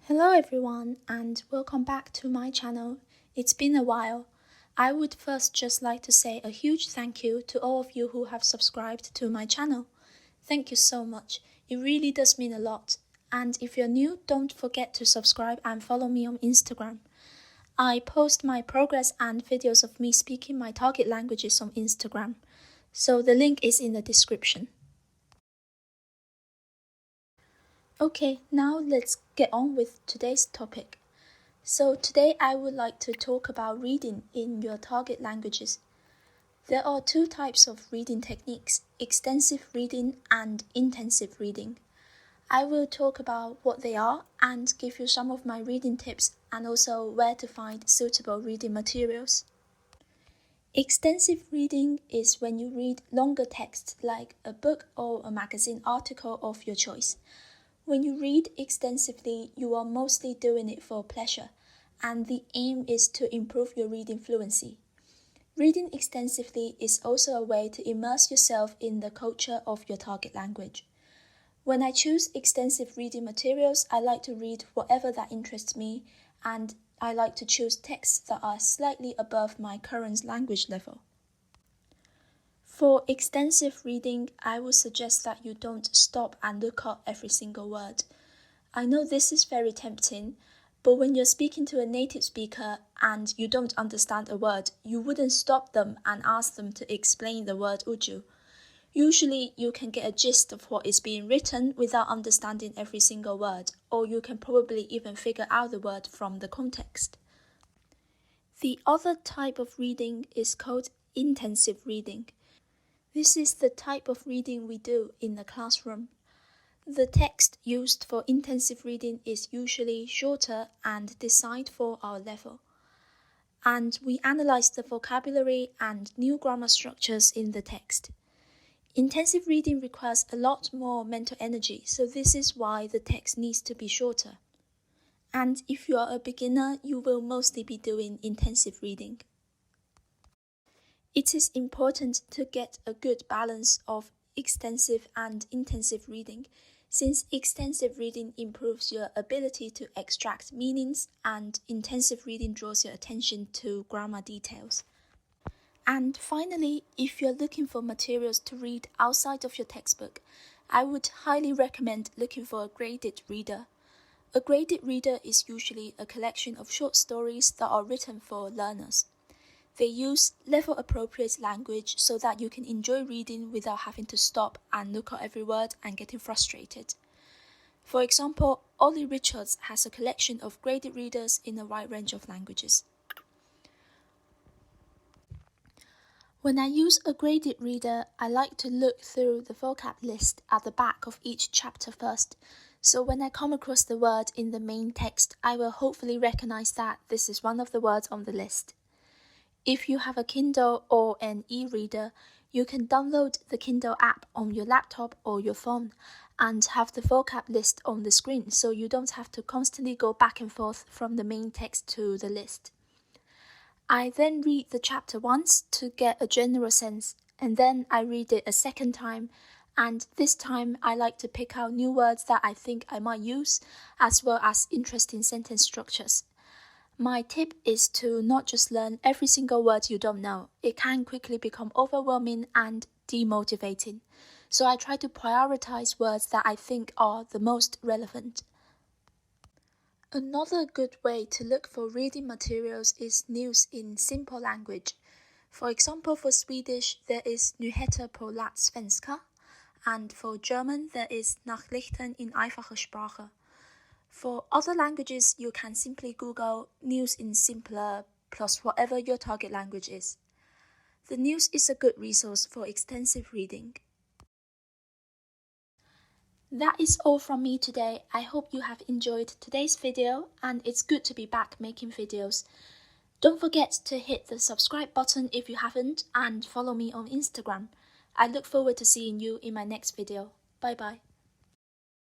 Hello everyone and welcome back to my channel. It's been a while. I would first just like to say a huge thank you to all of you who have subscribed to my channel. Thank you so much. It really does mean a lot. And if you're new, don't forget to subscribe and follow me on Instagram. I post my progress and videos of me speaking my target languages on Instagram. So the link is in the description. Okay, now let's get on with today's topic. So today I would like to talk about reading in your target languages. There are two types of reading techniques, extensive reading and intensive reading. I will talk about what they are and give you some of my reading tips and also where to find suitable reading materials. Extensive reading is when you read longer texts like a book or a magazine article of your choice. When you read extensively, you are mostly doing it for pleasure, and the aim is to improve your reading fluency. Reading extensively is also a way to immerse yourself in the culture of your target language. When I choose extensive reading materials, I like to read whatever that interests me, and I like to choose texts that are slightly above my current language level. For extensive reading, I would suggest that you don't stop and look up every single word. I know this is very tempting, but when you're speaking to a native speaker and you don't understand a word, you wouldn't stop them and ask them to explain the word, would you? Usually, you can get a gist of what is being written without understanding every single word, or you can probably even figure out the word from the context. The other type of reading is called intensive reading. This is the type of reading we do in the classroom. The text used for intensive reading is usually shorter and designed for our level. And we analyze the vocabulary and new grammar structures in the text. Intensive reading requires a lot more mental energy, so this is why the text needs to be shorter. And if you are a beginner, you will mostly be doing intensive reading. It is important to get a good balance of extensive and intensive reading, since extensive reading improves your ability to extract meanings and intensive reading draws your attention to grammar details. And finally, if you're looking for materials to read outside of your textbook, I would highly recommend looking for a graded reader. A graded reader is usually a collection of short stories that are written for learners. They use level-appropriate language so that you can enjoy reading without having to stop and look at every word and getting frustrated. For example, Ollie Richards has a collection of graded readers in a wide range of languages. When I use a graded reader, I like to look through the vocab list at the back of each chapter first. So when I come across the word in the main text, I will hopefully recognize that this is one of the words on the list. If you have a Kindle or an e-reader, you can download the Kindle app on your laptop or your phone and have the vocab list on the screen so you don't have to constantly go back and forth from the main text to the list. I then read the chapter once to get a general sense, and then I read it a second time, and this time I like to pick out new words that I think I might use, as well as interesting sentence structures. My tip is to not just learn every single word you don't know. It can quickly become overwhelming and demotivating. So I try to prioritize words that I think are the most relevant. Another good way to look for reading materials is news in simple language. For example, for Swedish, there is Nyheter på lättsvenska, and for German, there is Nachrichten in einfacher Sprache. For other languages, you can simply Google news in simpler plus whatever your target language is. The news is a good resource for extensive reading. That is all from me today. I hope you have enjoyed today's video and it's good to be back making videos. Don't forget to hit the subscribe button if you haven't and follow me on Instagram. I look forward to seeing you in my next video. Bye bye.